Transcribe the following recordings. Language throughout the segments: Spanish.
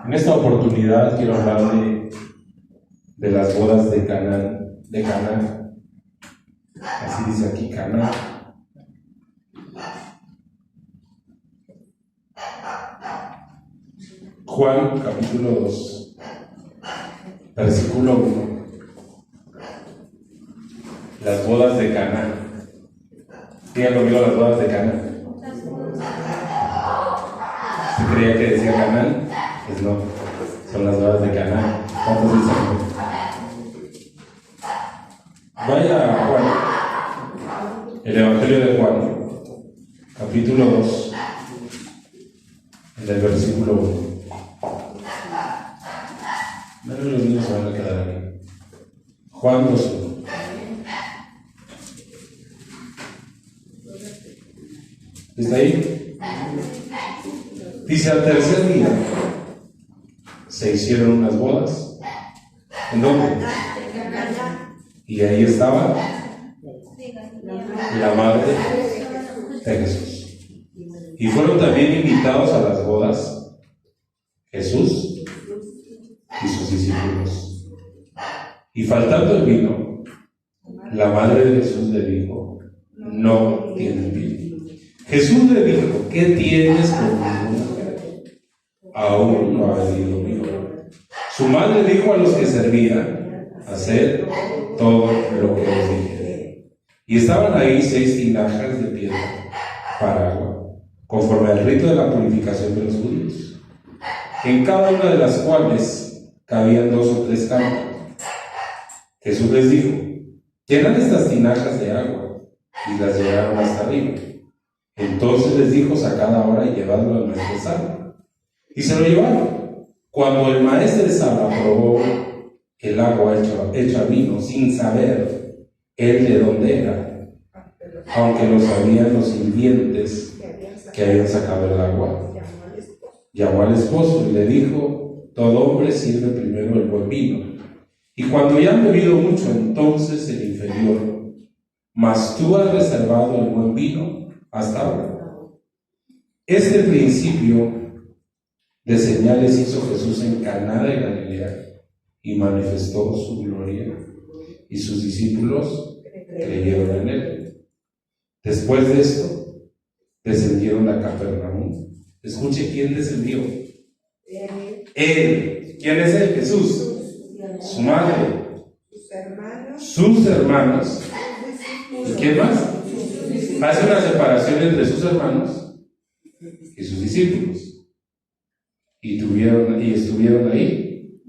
En esta oportunidad quiero hablar de las bodas de Caná. Así dice aquí, Caná. Juan, capítulo 2, versículo 1. Las bodas de Caná. Diga conmigo las bodas de Caná. ¿Se creía que decía Canaán? Pues no, son las bodas de Caná. ¿Cuántos dicen? Vaya a Juan, el Evangelio de Juan, capítulo 2, en el versículo 1. Menos los niños se van a quedar aquí. Juan 2:1. ¿Está ahí? Dice: al tercer día se hicieron unas bodas. ¿En dónde? Y ahí estaba la madre de Jesús. Y fueron también invitados a las bodas Jesús y sus discípulos. Y faltando el vino, la madre de Jesús le dijo: no tienen vino. Jesús le dijo: ¿qué tienes con mi mujer? Aún no ha venido vino. Su madre dijo a los que servían: haced todo lo que os dije. Y estaban ahí 6 tinajas de piedra para agua, conforme al rito de la purificación de los judíos, en cada una de las cuales cabían 2 o 3 cámaras. Jesús les dijo: llenad estas tinajas de agua, y las llevaron hasta arriba. Entonces les dijo: sacad ahora y llevadlo al maestresala. Y se lo llevaron. Cuando el maestresala probó el agua hecha vino, sin saber él de dónde era, aunque lo sabían los sirvientes que habían sacado el agua, llamó al esposo y le dijo: todo hombre sirve primero el buen vino, y cuando ya han bebido mucho, entonces el inferior, mas tú has reservado el buen vino hasta ahora. Este principio de señales hizo Jesús en Caná de Galilea y manifestó su gloria, y sus discípulos creyeron en él. Después de esto, descendieron a Capernaum. Escuche, ¿quién descendió? Él. ¿Quién es él? Jesús. Su madre. Sus hermanos. ¿Y quién más? Hace una separación entre sus hermanos y sus discípulos. ¿Y estuvieron ahí?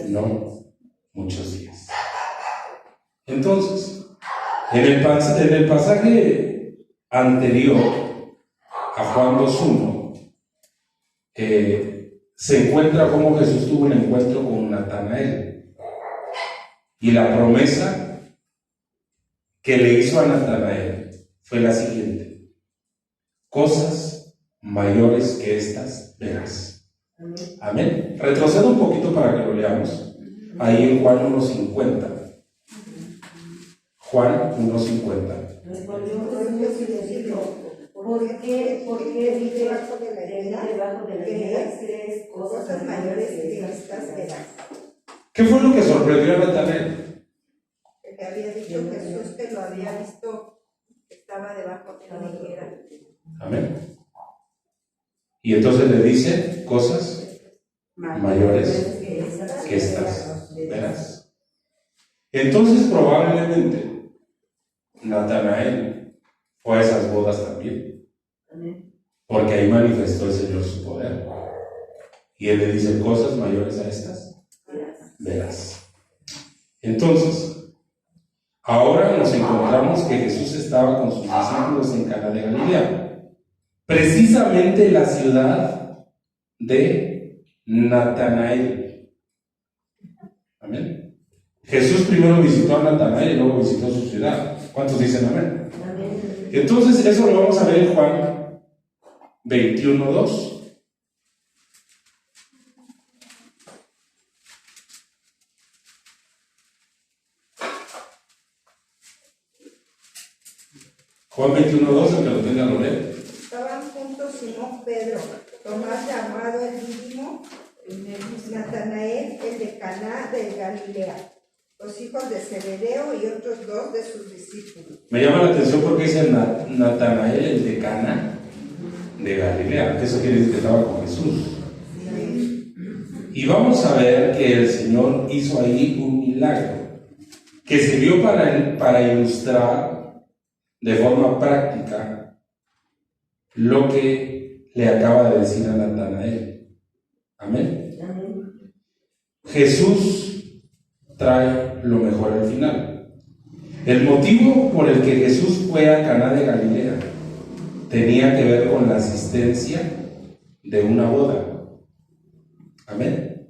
No, muchos días. Entonces, en el pasaje anterior a Juan 2:1, se encuentra cómo Jesús tuvo un encuentro con Natanael. Y la promesa que le hizo a Natanael fue la siguiente: cosas mayores que estas verás. Amén. Retrocedo un poquito para que lo leamos. Ahí en Juan 1:50. Juan 1:50. ¿Por qué dice debajo de la tres cosas mayores que estas verás? ¿Qué fue lo que sorprendió a Natanael? Que había dicho Jesús que lo había visto, que estaba debajo de la higuera. Amén. Y entonces le dice: cosas mayores que estas verás. Entonces probablemente Natanael fue a esas bodas también, porque ahí manifestó el Señor su poder. Y él le dice: cosas mayores a estas verás. Entonces, ahora nos encontramos que Jesús estaba con sus discípulos en Caná de Galilea, precisamente la ciudad de Natanael. Amén. Jesús primero visitó a Natanael y luego visitó su ciudad. ¿Cuántos dicen amén? Amén. Entonces, eso lo vamos a ver en Juan 21:2. Juan 21:2, el que lo tenga lo lee. Estaban juntos Simón Pedro, Tomás llamado el Natanael, el de Caná de Galilea, los hijos de Zebedeo y otros 2 de sus discípulos. Me llama la atención porque dice Natanael, el de Caná de Galilea, que eso quiere decir que estaba con Jesús. Y vamos a ver que el Señor hizo ahí un milagro que sirvió para ilustrar de forma práctica lo que le acaba de decir a Natanael. Amén. Jesús trae lo mejor al final. El motivo por el que Jesús fue a Caná de Galilea tenía que ver con la asistencia de una boda. Amén.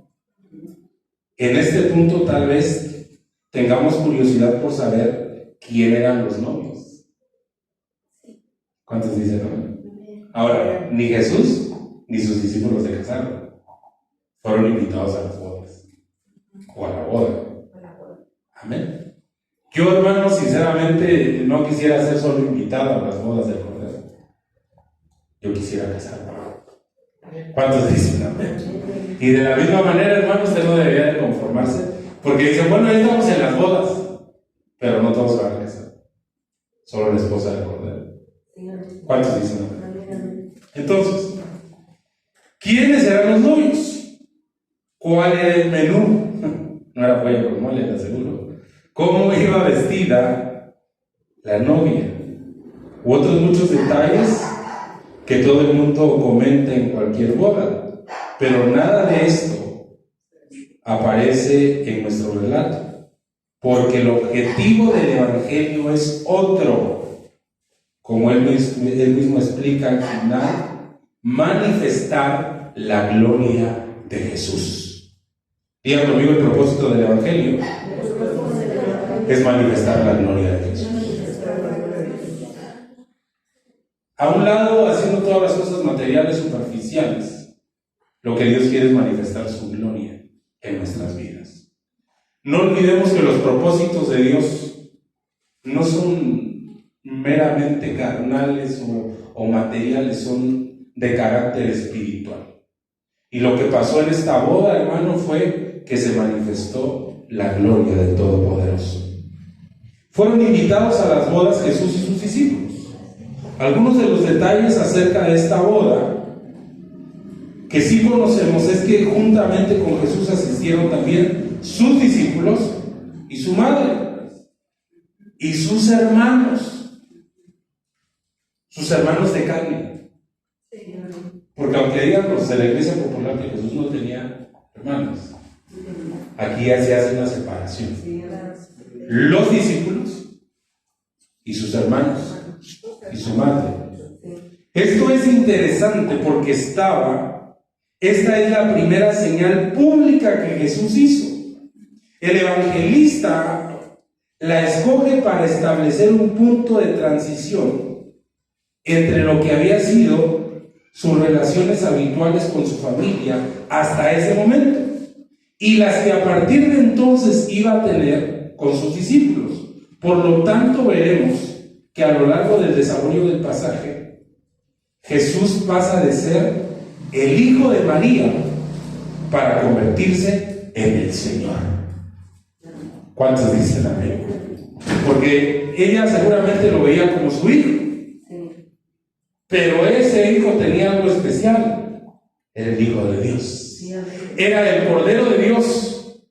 En este punto tal vez tengamos curiosidad por saber quién eran los novios. ¿Cuántos dicen amén? Ahora, ni Jesús ni sus discípulos se casaron. Fueron invitados a las bodas o a la boda. Amén. Yo, hermano, sinceramente no quisiera ser solo invitado a las bodas del Cordero. Yo quisiera casarme. ¿Cuántos dicen amén? Y de la misma manera, hermano, usted no debería de conformarse, porque dicen, bueno, ahí estamos en las bodas, pero no todos van a casar, solo la esposa del Cordero. ¿Cuántos dicen amén? Entonces, ¿quiénes eran los novios? ¿Cuál era el menú? No era pollo con mole, le aseguro. ¿Cómo iba vestida la novia? U otros muchos detalles que todo el mundo comenta en cualquier boda, pero nada de esto aparece en nuestro relato, porque el objetivo del Evangelio es otro, como él mismo explica al final, manifestar la gloria de Jesús. Diga conmigo, el propósito del Evangelio es manifestar la gloria de Jesús. A un lado, haciendo todas las cosas materiales superficiales, lo que Dios quiere es manifestar su gloria en nuestras vidas. No olvidemos que los propósitos de Dios no son meramente carnales o materiales, son de carácter espiritual. Y lo que pasó en esta boda, hermano, fue que se manifestó la gloria del Todopoderoso. Fueron invitados a las bodas Jesús y sus discípulos. Algunos de los detalles acerca de esta boda que sí conocemos es que juntamente con Jesús asistieron también sus discípulos y su madre y sus hermanos de carne. Porque aunque digan los de la iglesia popular que Jesús no tenía hermanos, aquí ya se hace una separación. Los discípulos y sus hermanos y su madre. Esto es interesante porque esta es la primera señal pública que Jesús hizo. El evangelista la escoge para establecer un punto de transición entre lo que había sido sus relaciones habituales con su familia hasta ese momento y las que a partir de entonces iba a tener con sus discípulos. Por lo tanto, veremos que a lo largo del desarrollo del pasaje, Jesús pasa de ser el hijo de María para convertirse en el Señor. ¿Cuántos dicen amén? Porque ella seguramente lo veía como su hijo, pero ese hijo tenía algo especial. Era el Hijo de Dios. Era el Cordero de Dios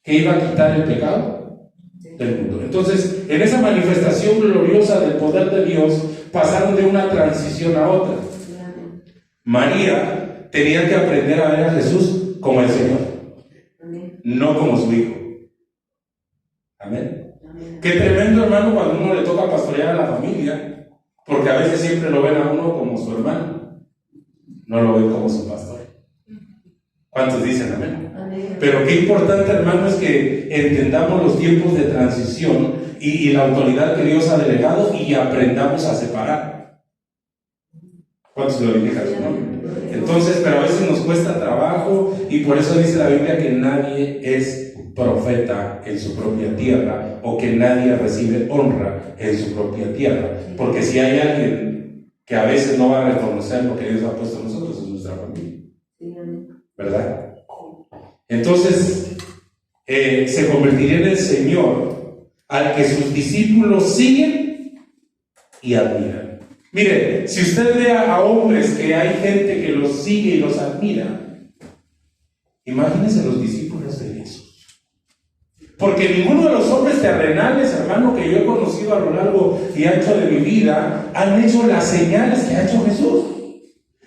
que iba a quitar el pecado del mundo. Entonces, en esa manifestación gloriosa del poder de Dios, pasaron de una transición a otra. María tenía que aprender a ver a Jesús como el Señor, no como su hijo. Amén. Qué tremendo, hermano, cuando uno le toca pastorear a la familia, porque a veces siempre lo ven a uno como su hermano, no lo ven como su pastor. ¿Cuántos dicen amén? Pero qué importante, hermano, es que entendamos los tiempos de transición y la autoridad que Dios ha delegado y aprendamos a separar. ¿Cuántos glorifican su nombre? Entonces, pero a veces nos cuesta trabajo y por eso dice la Biblia que nadie es profeta en su propia tierra o que nadie recibe honra en su propia tierra. Porque si hay alguien que a veces no va a reconocer lo que Dios ha puesto en nosotros, es nuestra familia. ¿verdad? Entonces, se convertiría en el Señor al que sus discípulos siguen y admiran. Mire, si usted ve a hombres que hay gente que los sigue y los admira, imagínense los discípulos de Jesús. Porque ninguno de los hombres terrenales, hermano, que yo he conocido a lo largo y ancho de mi vida, han hecho las señales que ha hecho Jesús.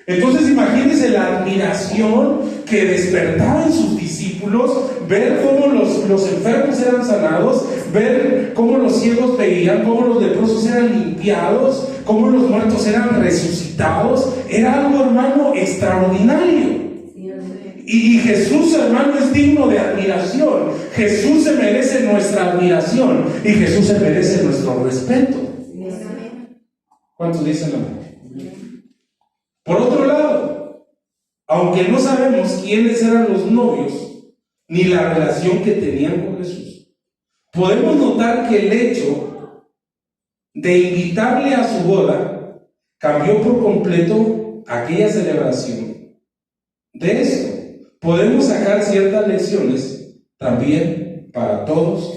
Entonces imagínense la admiración que despertaba en sus discípulos, ver cómo los enfermos eran sanados, ver cómo los ciegos veían, cómo los leprosos eran limpiados, cómo los muertos eran resucitados. Era algo, hermano, extraordinario. Y Jesús, hermano, es digno de admiración. Jesús se merece nuestra admiración y Jesús se merece nuestro respeto. ¿Cuántos dicen amén? Por otro lado, aunque no sabemos quiénes eran los novios ni la relación que tenían con Jesús, podemos notar que el hecho de invitarle a su boda cambió por completo aquella celebración. De eso podemos sacar ciertas lecciones también para todos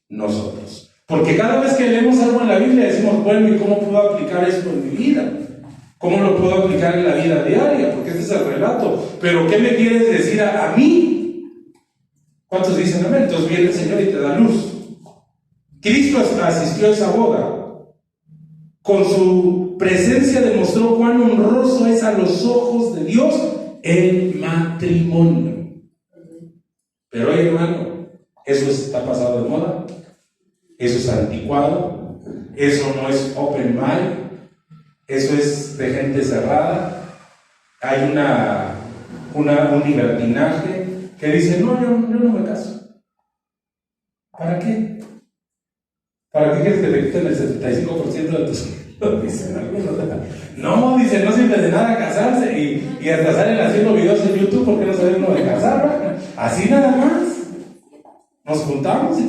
nosotros. Porque cada vez que leemos algo en la Biblia decimos, bueno, ¿y cómo puedo aplicar esto en mi vida? ¿Cómo lo puedo aplicar en la vida diaria? Porque este es el relato. Pero ¿qué me quieres decir a mí? ¿Cuántos dicen amén? Entonces viene el Señor y te da luz. Cristo asistió a esa boda. Con su presencia demostró cuán honroso es a los ojos de Dios el matrimonio. Pero oye, hermano, eso está pasado de moda, eso es anticuado, eso no es open mind, eso es de gente cerrada. Hay un libertinaje que dice, no, yo no me caso. ¿Para qué? ¿Para qué quieres que te quiten el 75% de tus hijos? Dicen algunos. No, dicen, no sirve de nada casarse y hasta salen haciendo videos en YouTube porque no saben uno de casar, ¿verdad? Así nada más. Nos juntamos y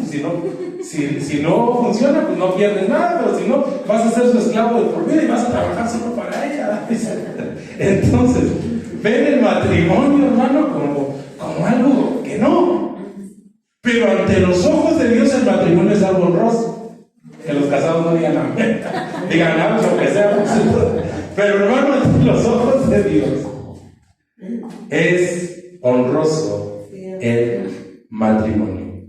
si no funciona, pues no pierdes nada, pero si no, vas a ser su esclavo de por vida y vas a trabajar solo para ella. Entonces, ven el matrimonio, hermano, como algo que no. Pero ante los ojos de Dios el matrimonio es algo honroso. Que los casados no digan amén, digan algo, lo que sea. Pero hermano, ante los ojos de Dios es honroso el matrimonio.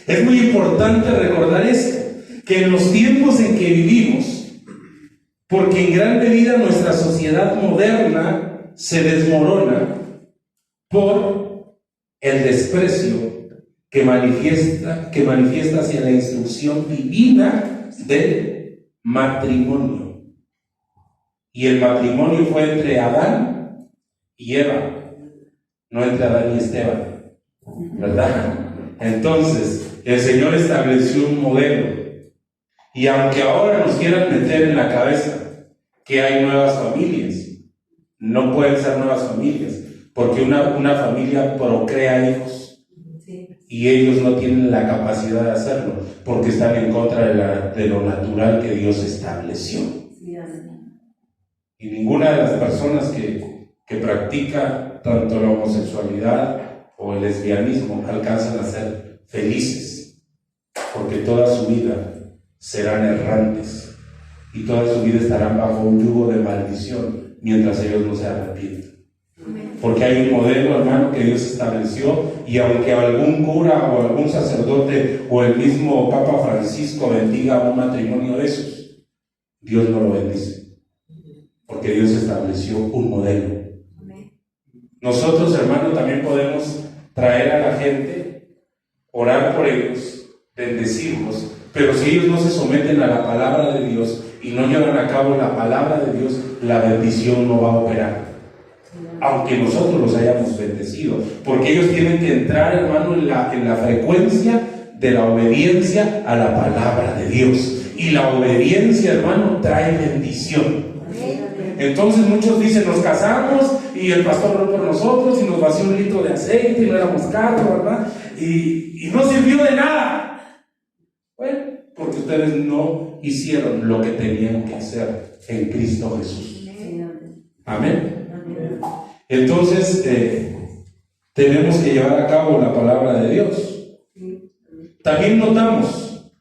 Es muy importante recordar esto, que en los tiempos en que vivimos, porque en gran medida nuestra sociedad moderna se desmorona por el desprecio que manifiesta hacia la instrucción divina del matrimonio. Y el matrimonio fue entre Adán y Eva, no entre Adán y Esteban, ¿verdad? Entonces, el Señor estableció un modelo. Y aunque ahora nos quieran meter en la cabeza que hay nuevas familias, no pueden ser nuevas familias, porque una familia procrea hijos. Y ellos no tienen la capacidad de hacerlo, porque están en contra de lo natural que Dios estableció. Y ninguna de las personas que practica tanto la homosexualidad o el lesbianismo alcanzan a ser felices, porque toda su vida serán errantes y toda su vida estarán bajo un yugo de maldición mientras ellos no se arrepientan. Porque hay un modelo, hermano, que Dios estableció, y aunque algún cura o algún sacerdote o el mismo Papa Francisco bendiga un matrimonio de esos, Dios no lo bendice, porque Dios estableció un modelo. Nosotros, hermano, también podemos traer a la gente, orar por ellos, bendecirlos, pero si ellos no se someten a la palabra de Dios y no llevan a cabo la palabra de Dios, la bendición no va a operar, aunque nosotros los hayamos bendecido, porque ellos tienen que entrar, hermano, en la frecuencia de la obediencia a la palabra de Dios, y la obediencia, hermano, trae bendición. Entonces muchos dicen, nos casamos y el pastor oró por nosotros y nos vació un litro de aceite y no éramos caros, ¿verdad? Y no sirvió de nada. Bueno, porque ustedes no hicieron lo que tenían que hacer en Cristo Jesús. Amén. Entonces, tenemos que llevar a cabo la palabra de Dios. También notamos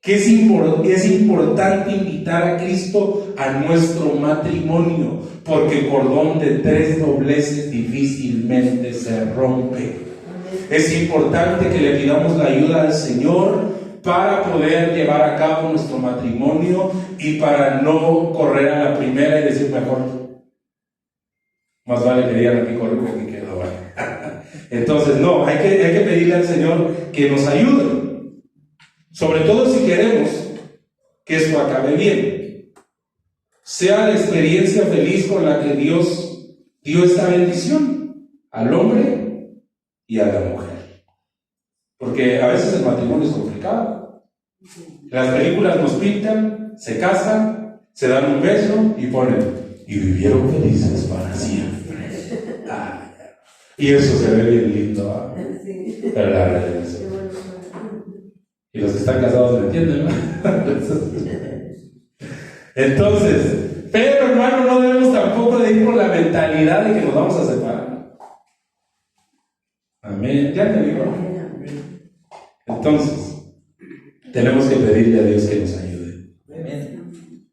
que es importante invitar a Cristo a nuestro matrimonio, porque el cordón de 3 dobleces difícilmente se rompe. Es importante que le pidamos la ayuda al Señor para poder llevar a cabo nuestro matrimonio y para no correr a la primera y decir mejor, más vale que digan aquí corre que quedó. Entonces no, hay que pedirle al Señor que nos ayude, sobre todo si queremos que esto acabe bien, sea la experiencia feliz con la que Dios dio esta bendición al hombre y a la mujer, porque a veces el matrimonio es complicado. Las películas nos pintan, se casan, se dan un beso y ponen y vivieron felices para siempre. Y eso se ve bien lindo, pero la redención. Y los que están casados me entienden, ¿no? Entonces, pero hermano, no debemos tampoco de ir por la mentalidad de que nos vamos a separar. Amén. Ya te digo. Entonces, tenemos que pedirle a Dios que nos ayude.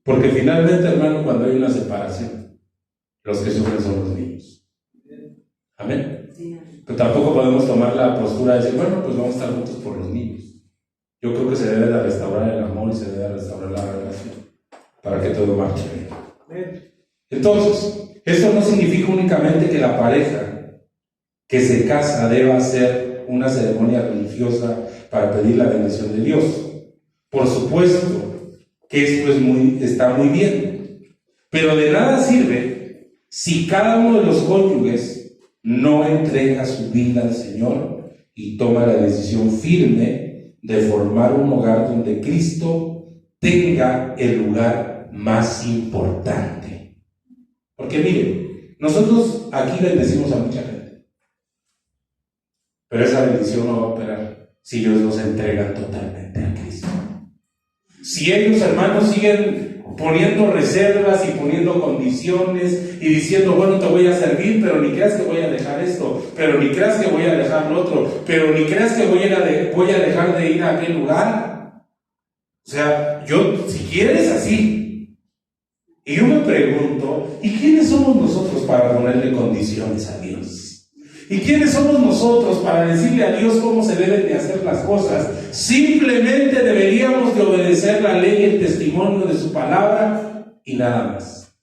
Porque finalmente, hermano, cuando hay una separación, los que sufren son los niños. Amén. Pero tampoco podemos tomar la postura de decir, bueno, pues vamos a estar juntos por los niños. Yo creo que se debe de restaurar el amor y se debe de restaurar la relación para que todo marche bien. Entonces, esto no significa únicamente que la pareja que se casa deba hacer una ceremonia religiosa para pedir la bendición de Dios. Por supuesto que esto está muy bien, pero de nada sirve si cada uno de los cónyuges no entrega su vida al Señor y toma la decisión firme de formar un hogar donde Cristo tenga el lugar más importante. Porque miren, nosotros aquí bendecimos a mucha gente, pero esa bendición no va a operar si ellos no se entregan totalmente a Cristo. Si ellos, hermanos, siguen poniendo reservas y poniendo condiciones y diciendo, bueno, te voy a servir, pero ni creas que voy a dejar esto, pero ni creas que voy a dejar lo otro, pero ni creas que voy a dejar de ir a aquel lugar. O sea, si quieres así. Y yo me pregunto, ¿y quiénes somos nosotros para ponerle condiciones a Dios? ¿Y quiénes somos nosotros para decirle a Dios cómo se deben de hacer las cosas? Simplemente deberíamos de obedecer la ley y el testimonio de su palabra y nada más.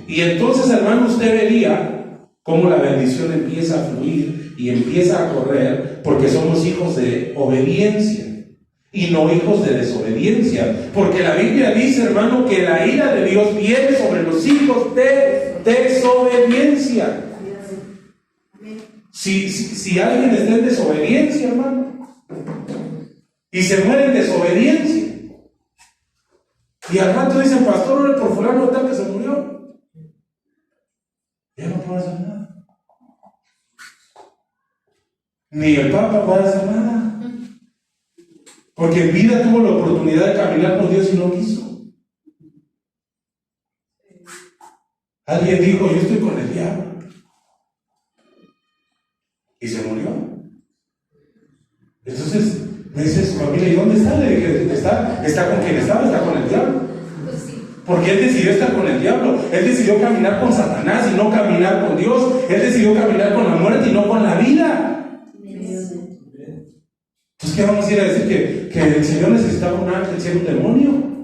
Y entonces, hermano, usted vería cómo la bendición empieza a fluir y empieza a correr, porque somos hijos de obediencia y no hijos de desobediencia. Porque la Biblia dice, hermano, que la ira de Dios viene sobre los hijos de desobediencia. Si alguien está en desobediencia, hermano, y se muere en desobediencia, y al rato dicen, pastor, ore por fulano tal que se murió, ya no puede hacer nada. Ni el Papa puede hacer nada, porque en vida tuvo la oportunidad de caminar con Dios y no quiso. Alguien dijo, yo estoy con el diablo, y se murió. Entonces me dice su familia, ¿y dónde está? Le dije, ¿está con quién estaba? ¿Está con el diablo? Pues sí. Porque él decidió estar con el diablo. Él decidió caminar con Satanás y no caminar con Dios. Él decidió caminar con la muerte y no con la vida. Entonces, ¿qué vamos a ir a decir? ¿Que el Señor necesitaba un ángel, ser un demonio?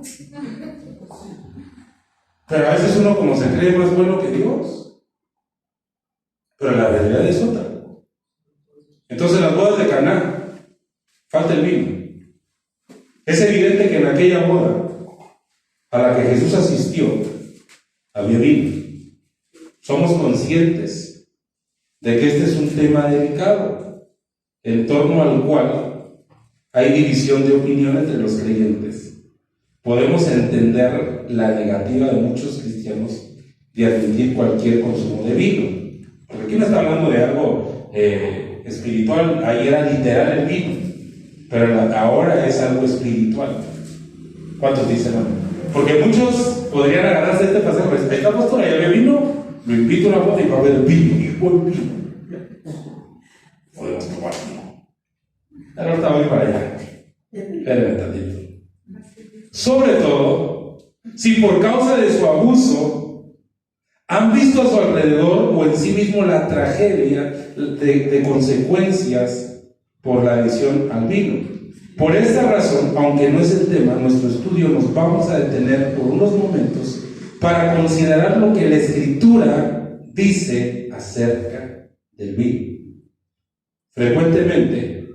Pero a veces uno como se cree más bueno que Dios. Pero la realidad es otra. Entonces, las bodas de Caná, falta el vino. Es evidente que en aquella boda a la que Jesús asistió había vino. Somos conscientes de que este es un tema delicado, en torno al cual hay división de opinión entre los creyentes. Podemos entender la negativa de muchos cristianos de admitir cualquier consumo de vino, porque aquí no está hablando de algo espiritual. Ahí era literal el vino, pero ahora es algo espiritual. ¿Cuántos dicen amén? Porque muchos podrían agarrarse este pasaje. ¿Está pastor? ¿Ahí había vino? Lo invito a una boda y va a haber vino, y buen vino. Podemos tomar vino. Pero ahorita voy para allá. Espérenme tantito. Sobre todo, si por causa de su abuso han visto a su alrededor o en sí mismo la tragedia de consecuencias por la adicción al vino. Por esta razón, aunque no es el tema, nuestro estudio nos vamos a detener por unos momentos para considerar lo que la Escritura dice acerca del vino. Frecuentemente,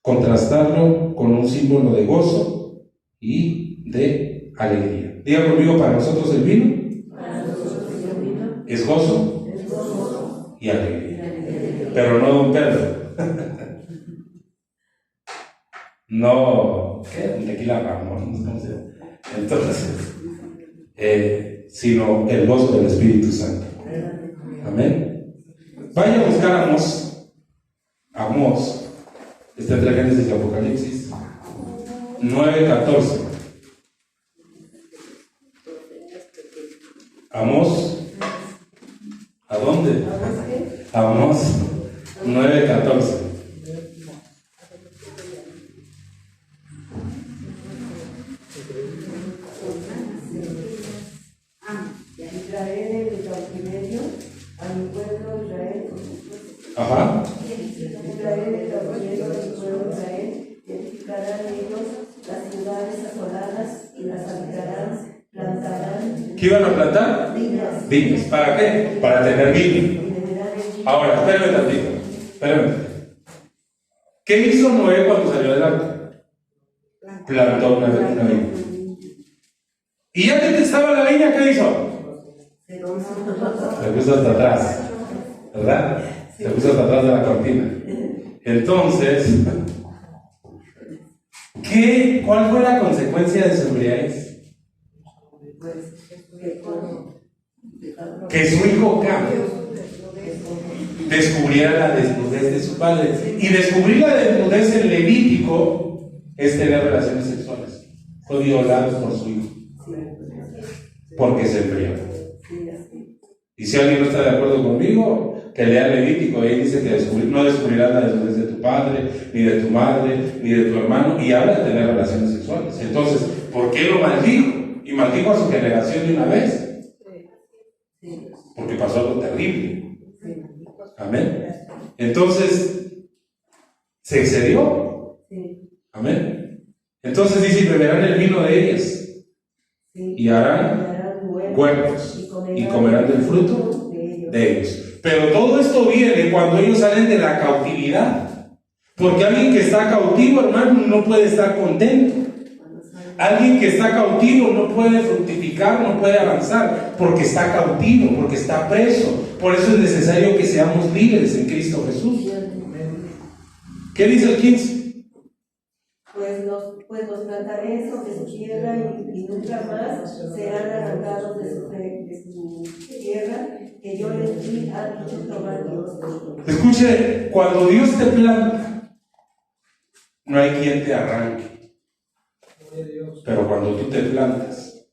contrastarlo con un símbolo de gozo y de alegría. Diga conmigo, para nosotros el vino es gozo y alegría. Pero no don Pedro. No, ¿qué? Un tequila Ramón. Entonces, sino el gozo del Espíritu Santo. Amén. Vaya a buscar a Amós. Está entre Génesis y Apocalipsis 9:14. Amós, ¿a dónde? Amós 9:14. Traeré el cautiverio a mi pueblo Israel. Ajá. Traeré el cautiverio a mi pueblo Israel. Edificarán ellos las ciudades asoladas y las habitarán, plantarán. ¿Qué iban a plantar? Viñas. Viñas. ¿Para qué? Para tener vino. Ahora, espérame tantito. ¿Qué hizo Noé cuando salió del arca? Plantó una viña. ¿Y ya que estaba la viña, qué hizo? Se puso hasta atrás, ¿verdad? Se puso hasta atrás de la cortina. Entonces, ¿cuál fue la consecuencia de su embriaguez? Que su hijo Cam descubriera la desnudez de su padre. Y descubrir la desnudez en Levítico es tener relaciones sexuales. Fue violado por su hijo, porque se embriagó. Y si alguien no está de acuerdo conmigo, que lea Levítico, ahí dice que no descubrirás la desnudez de tu padre, ni de tu madre, ni de tu hermano, y habla de tener relaciones sexuales. Entonces, ¿por qué lo maldijo? Y maldijo a su generación de una vez. Porque pasó algo terrible. Amén. Entonces, se excedió. Amén. Entonces dice, y beberán el vino de ellas, y harán huertos, y comerán del fruto de ellos. Pero todo esto viene cuando ellos salen de la cautividad. Porque alguien que está cautivo, hermano, no puede estar contento. Alguien que está cautivo no puede fructificar, no puede avanzar, porque está cautivo, porque está preso. Por eso es necesario que seamos libres en Cristo Jesús. ¿Qué dice el 15? Pues los plantaré sobre su tierra y nunca más serán arrancados de su tierra que yo les di, ha dicho Jehová Dios. Escuche, cuando Dios te planta, no hay quien te arranque. Pero cuando tú te plantas,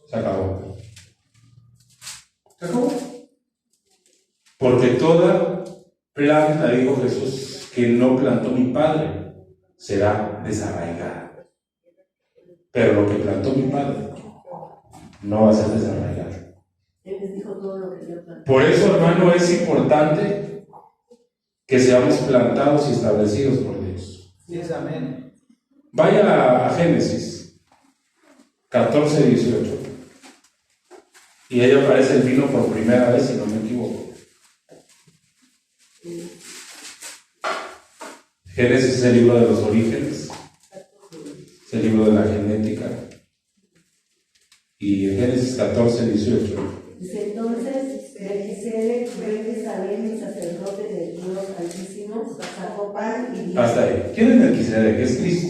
se acabó. ¿Se acabó? Porque toda planta, dijo Jesús, que no plantó mi Padre, será desarraigada. Pero lo que plantó mi Padre no va a ser desarraigado. Por eso, hermano, es importante que seamos plantados y establecidos por Dios. Sí, amén. Vaya a Génesis 14:18. Y ahí aparece el vino por primera vez, si no me equivoco. Génesis es el libro de los orígenes, es el libro de la genética. Y en Génesis 14:18. Dice entonces, Melquisedec, rey de Salem y sacerdote del Dios Altísimo, sacó pan y vino. Hasta ahí. ¿Quién es Melquisedec? Es Cristo.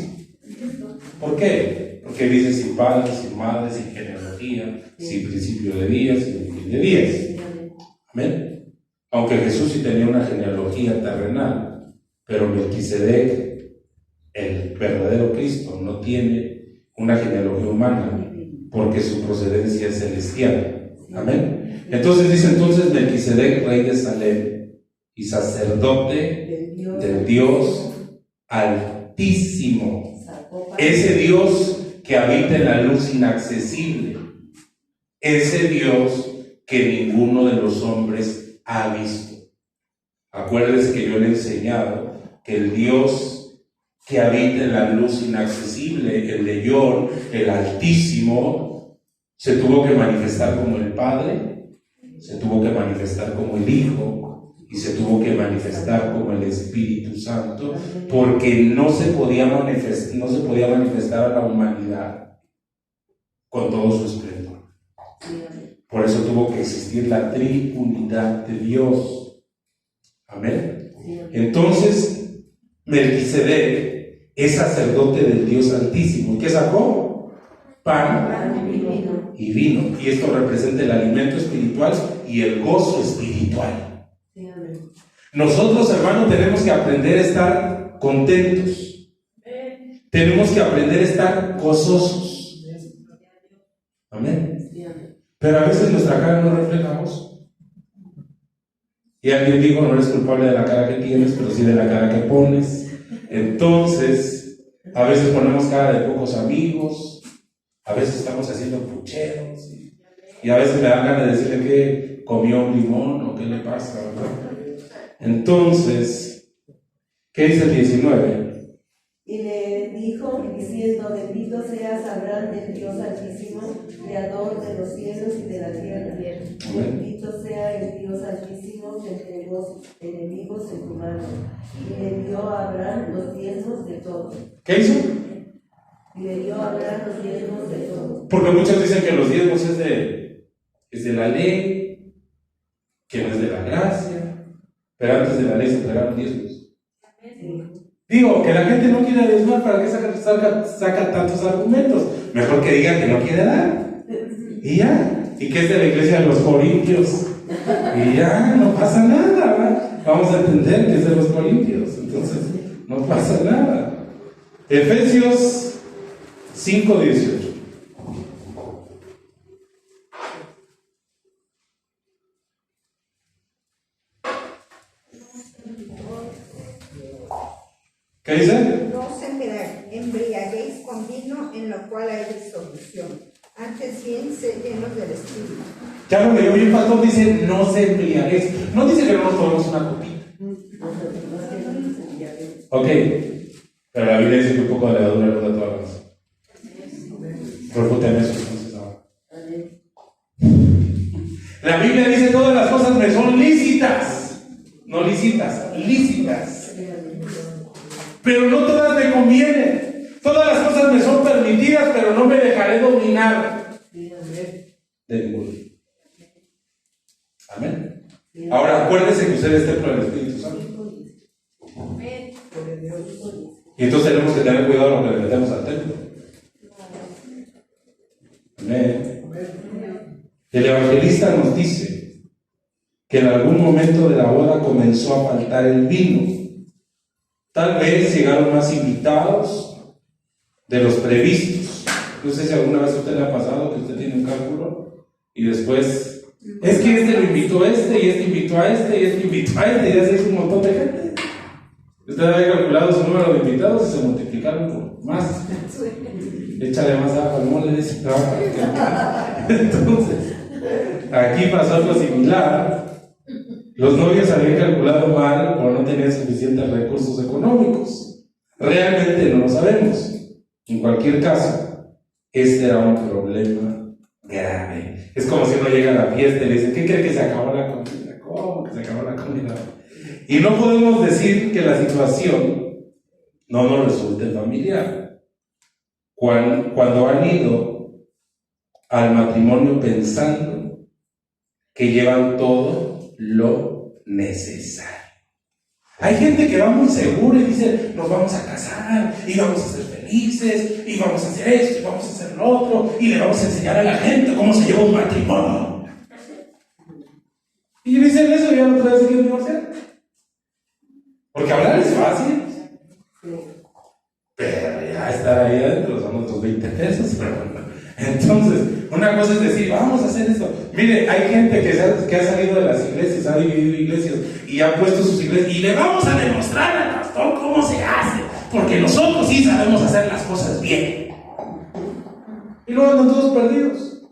¿Por qué? Porque dice sin padre, sin madre, sin genealogía, sin principio de días, sin fin de días. Amén. Aunque Jesús sí tenía una genealogía terrenal, pero Melquisedec, el verdadero Cristo, no tiene una genealogía humana, porque su procedencia es celestial. Amén. Entonces dice, entonces Melquisedec, rey de Salem y sacerdote del Dios Altísimo, ese Dios que habita en la luz inaccesible, ese Dios que ninguno de los hombres ha visto. Acuérdense que yo le he enseñado que el Dios que habita en la luz inaccesible, el de Yor, el Altísimo, se tuvo que manifestar como el Padre, se tuvo que manifestar como el Hijo y se tuvo que manifestar como el Espíritu Santo, porque no se podía manifestar a la humanidad con todo su esplendor. Por eso tuvo que existir la triunidad de Dios. Amén. Entonces, Melquisedec es sacerdote del Dios Altísimo. ¿Qué sacó? Pan y vino. Y esto representa el alimento espiritual y el gozo espiritual. Nosotros, hermanos, tenemos que aprender a estar contentos. Tenemos que aprender a estar gozosos. Amén. Pero a veces nuestra cara no refleja gozo. Y alguien dijo, no eres culpable de la cara que tienes, pero sí de la cara que pones. Entonces, a veces ponemos cara de pocos amigos, a veces estamos haciendo pucheros, y a veces me dan ganas de decirle que comió un limón o qué le pasa, ¿verdad? Entonces, ¿qué dice el 19? Y le dijo, diciendo, bendito seas Abraham del Dios Altísimo, creador de los cielos y de la tierra. Bendito sea el Dios Altísimo que entregó sus enemigos en tu mano. Y le dio a Abraham los diezmos de todo. ¿Qué hizo? Y le dio a Abraham los diezmos de todo. Porque muchos dicen que los diezmos es de la ley, que no es de la gracia, pero antes de la ley se entregaron diezmos. Digo, que la gente no quiere diezmar, ¿para qué saca tantos argumentos? Mejor que digan que no quiere dar. Y ya. Y que es de la iglesia de los Corintios. Y ya, no pasa nada, ¿verdad? Vamos a entender que es de los Corintios. Entonces, no pasa nada. Efesios 5:18. ¿Qué dice? No os embriaguéis con vino en lo cual hay disolución, antes bien sed llenos del Espíritu. Ya lo leyó bien, pastor, dice no se embriaguéis. No dice que no nos tomemos una copita. Ok, pero la Biblia dice que un poco de levadura no da toda la razón. Refuten eso entonces ahora. La Biblia dice todas las cosas me son lícitas. No lícitas, lícitas. Pero no todas me convienen. Todas las cosas me son permitidas, pero no me dejaré dominar de ninguno. Amén. Ahora acuérdense que usted es templo del Espíritu Santo. Y entonces tenemos que tener cuidado de lo que le metemos al templo. Amén. El evangelista nos dice que en algún momento de la boda comenzó a faltar el vino. Tal vez llegaron más invitados de los previstos. No sé si alguna vez a usted le ha pasado que usted tiene un cálculo y después es que este lo invitó a este y este invitó a este y este invitó a este y ya se hizo un montón de gente. Usted había calculado su número de invitados y se multiplicaron por más. Échale más agua al mole de ese trabajo. Entonces, aquí pasó algo similar. Los novios habían calculado mal o no tenían suficientes recursos económicos. Realmente no lo sabemos. En cualquier caso, este era un problema grave. Es como si uno llega a la fiesta y le dice, ¿qué cree que se acabó la comida? ¿Cómo que se acabó la comida? Y no podemos decir que la situación no nos resulte familiar. Cuando han ido al matrimonio pensando que llevan todo lo necesario. Hay gente que va muy segura y dice, nos vamos a casar y vamos a ser felices y vamos a hacer esto y vamos a hacer lo otro y le vamos a enseñar a la gente cómo se lleva un matrimonio. Y dicen eso y ya no otra vez se quieren divorciar. Porque hablar es fácil, pero ya estar ahí adentro son otros 20 pesos. Entonces, Una cosa es decir, vamos a hacer esto. Mire, hay gente que ha salido de las iglesias, ha dividido iglesias y ha puesto sus iglesias y le vamos a demostrar al pastor cómo se hace, porque nosotros sí sabemos hacer las cosas bien. Y luego andan todos perdidos.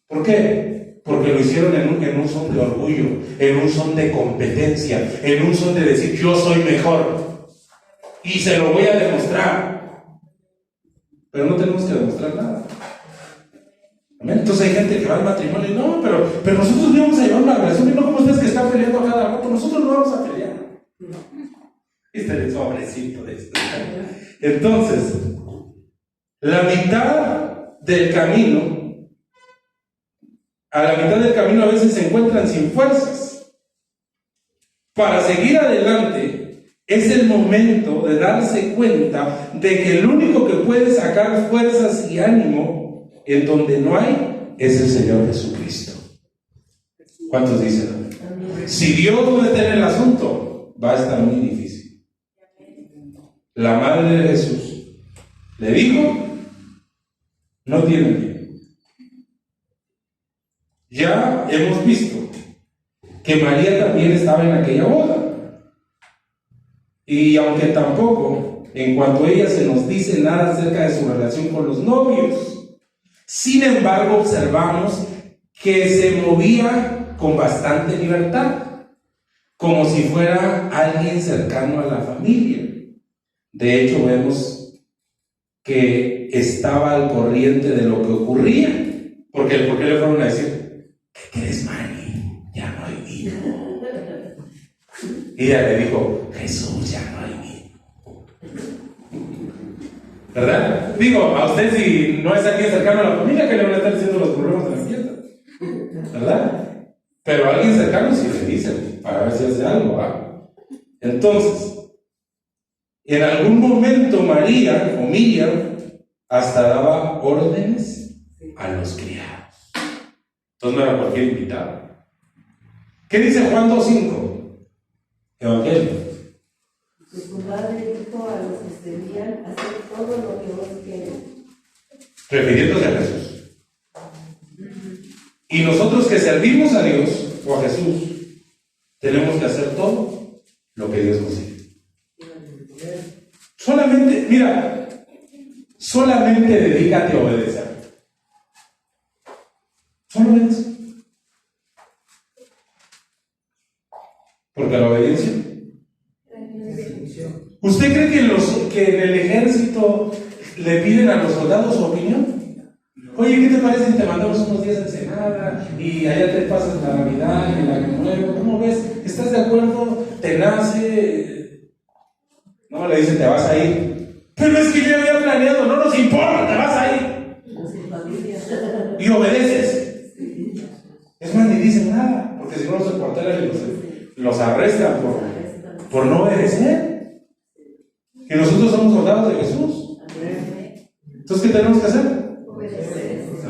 ¿Por qué? Porque lo hicieron en un son de orgullo, en un son de competencia, en un son de decir yo soy mejor y se lo voy a demostrar. Pero no tenemos que demostrar nada. ¿Amén? Entonces hay gente que va al matrimonio y no, pero nosotros no vamos a llevar una relación y no como ustedes que están peleando a cada rato, nosotros no vamos a pelear. Este es el sobrecito de esto. Entonces, la mitad del camino, a la mitad del camino a veces se encuentran sin fuerzas. Para seguir adelante es el momento de darse cuenta de que el único que puede sacar fuerzas y ánimo en donde no hay es el Señor Jesucristo. ¿Cuántos dicen? Si Dios no detiene el asunto, va a estar muy difícil. La madre de Jesús le dijo, no tiene miedo. Ya hemos visto que María también estaba en aquella boda. Y aunque tampoco, en cuanto a ella se nos dice nada acerca de su relación con los novios, sin embargo observamos que se movía con bastante libertad, como si fuera alguien cercano a la familia. De hecho, vemos que estaba al corriente de lo que ocurría, porque ¿por qué le fueron a decir? ¿Qué crees, Mari? Ya no hay vino. Y ella le dijo, Jesús, ya no hay vino. ¿Verdad? Digo, a usted si no es alguien cercano a la familia, que le van a estar diciendo los problemas de la fiesta. ¿Verdad? Pero a alguien cercano sí le dicen, para ver si hace algo, ¿va? Entonces, en algún momento María, o Miriam, hasta daba órdenes a los criados. Entonces no era cualquier invitado. ¿Qué dice Juan 2:5? Evangelio. Su padre dijo a los que servían, hacer todo lo que vos quieres. Refiriéndose a Jesús. Y nosotros que servimos a Dios o a Jesús, tenemos que hacer todo lo que Dios nos dice. Solamente, mira, solamente dedícate a obedecer. Solamente eso. Porque la obediencia. ¿Usted cree que en el ejército le piden a los soldados su opinión? Oye, ¿qué te parece si te mandamos unos días a Ensenada y allá te pasas la Navidad y el Año Nuevo? ¿Cómo ves? ¿Estás de acuerdo? ¿Te nace? No, le dicen, te vas a ir. Pero es que yo ya había planeado, no nos importa, te vas a ir. Y obedeces. Es más, ni dicen nada, porque si no los cuarteles los arrestan por no obedecer. Y nosotros somos soldados de Jesús. Entonces, ¿qué tenemos que hacer?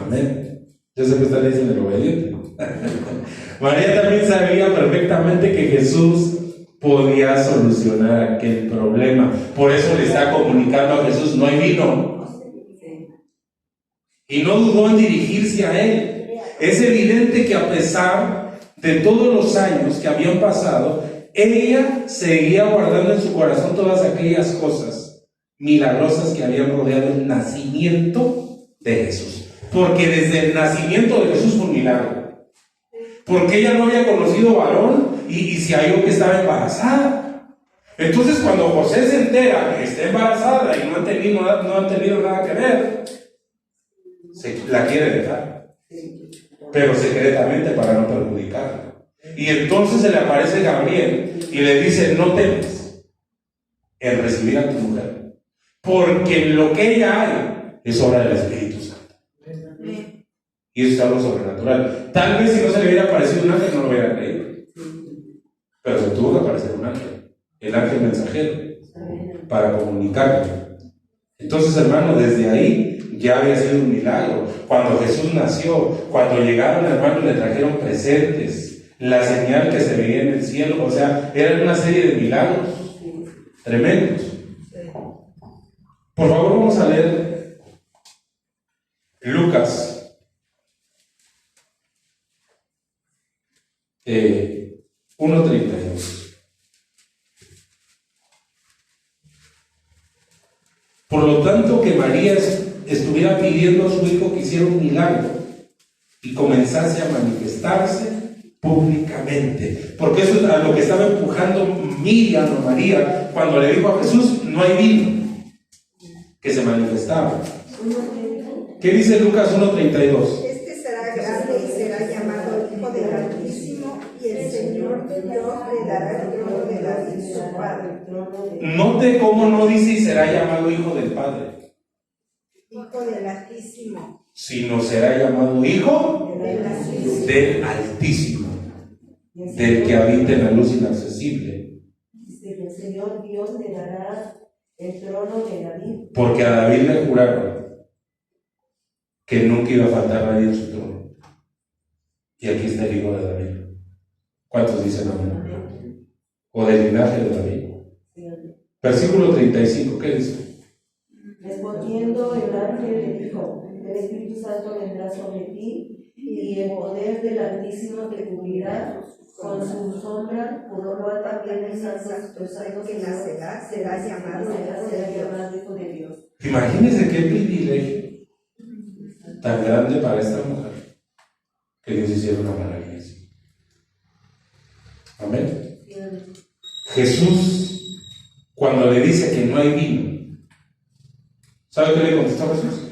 Amén. Yo sé que usted le dicen el obediente. María también sabía perfectamente que Jesús podía solucionar aquel problema. Por eso le está comunicando a Jesús, no hay vino. Y no dudó en dirigirse a él. Es evidente que a pesar de todos los años que habían pasado, ella seguía guardando en su corazón todas aquellas cosas milagrosas que habían rodeado el nacimiento de Jesús. Porque desde el nacimiento de Jesús fue un milagro. Porque ella no había conocido varón y se halló que estaba embarazada. Entonces, cuando José se entera que está embarazada y no han tenido nada que ver, la quiere dejar, pero secretamente para no perjudicarla. Y entonces se le aparece Gabriel y le dice: no temas en recibir a tu mujer, porque lo que ella hay es obra del Espíritu Santo. Y eso es algo sobrenatural. Tal vez si no se le hubiera aparecido un ángel no lo hubiera creído, pero se tuvo que aparecer un ángel, el ángel mensajero, para comunicarle. Entonces, hermano, desde ahí ya había sido un milagro. Cuando Jesús nació, cuando llegaron, hermanos, le trajeron presentes, la señal que se veía en el cielo, o sea, era una serie de milagros tremendos. Por favor, vamos a leer Lucas 1:32. Por lo tanto, que María estuviera pidiendo a su hijo que hiciera un milagro y comenzase a manifestarse públicamente. Porque eso es a lo que estaba empujando Miriam o María cuando le dijo a Jesús: no hay vino, que se manifestaba. ¿Qué dice Lucas 1:32? Este será grande y será llamado Hijo del Altísimo, y el Señor Dios le dará el trono de David su padre. Note cómo no dice y será llamado Hijo del Padre, Hijo del Altísimo. sino será llamado Hijo Del Altísimo. del Altísimo, del que habita en la luz inaccesible. Dice que el Señor Dios le dará el trono de David. Porque a David le juraron que nunca iba a faltar nadie en su trono. Y aquí está el hijo de David. ¿Cuántos dicen amén? O del linaje de David. Versículo 35, ¿qué dice? Respondiendo el ángel le dijo: el Espíritu Santo vendrá sobre ti, y el poder del Altísimo te cubrirá con su sombra, por lo cual también el santo que nacerá será llamado Hijo de Dios. Imagínense qué privilegio tan grande para esta mujer que Dios hiciera una maravilla así. Amén. Jesús, cuando le dice que no hay vino, ¿sabe qué le contestó Jesús?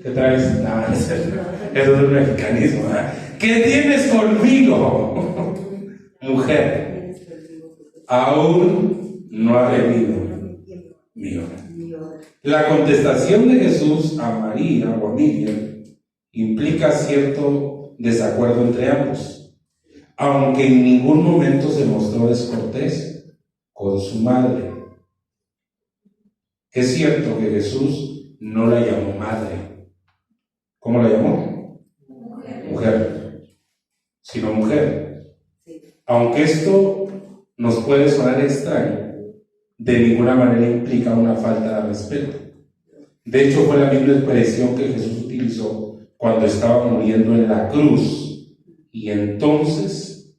¿Qué traes? No, eso es un mexicanismo, ¿eh? ¿Qué tienes conmigo? Mujer, aún no ha venido mi hora. La contestación de Jesús a María o a Miriam implica cierto desacuerdo entre ambos, aunque en ningún momento se mostró descortés con su madre. Es cierto que Jesús no la llamó madre. ¿Cómo la llamó? Mujer. Sino mujer. Aunque esto nos puede sonar extraño, de ninguna manera implica una falta de respeto. De hecho, fue la misma expresión que Jesús utilizó cuando estaba muriendo en la cruz. Y entonces,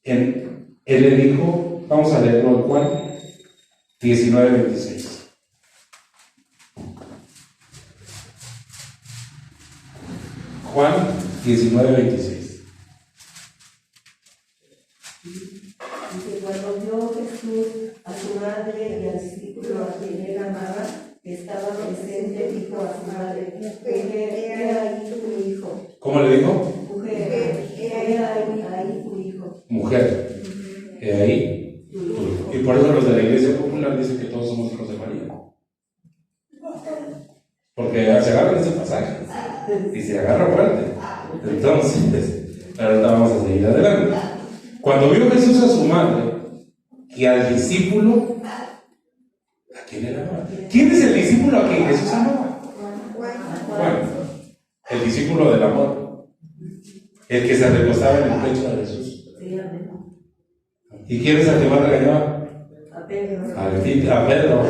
él le dijo, vamos a leerlo al Juan 19:26. Juan 19:26. Dice: cuando vio Jesús a su madre y al discípulo a quien él amaba, que estaba presente, dijo a su madre: mujer, he ahí tu hijo. ¿Cómo le dijo? Mujer, he ahí tu hijo. Mujer, he ahí tu hijo. Y por eso los de la iglesia popular dicen que todos somos hijos de María. Porque se agarran ese pasaje y se agarra fuerte. Entonces, ahora vamos a seguir adelante. Cuando vio Jesús a su madre y al discípulo, ¿a quién era amaba? ¿Quién es el discípulo a quien Jesús amaba? Juan, el discípulo del amor, el que se recostaba en el pecho de Jesús. ¿Y quién es el que más regañaba? A Pedro. A Pedro.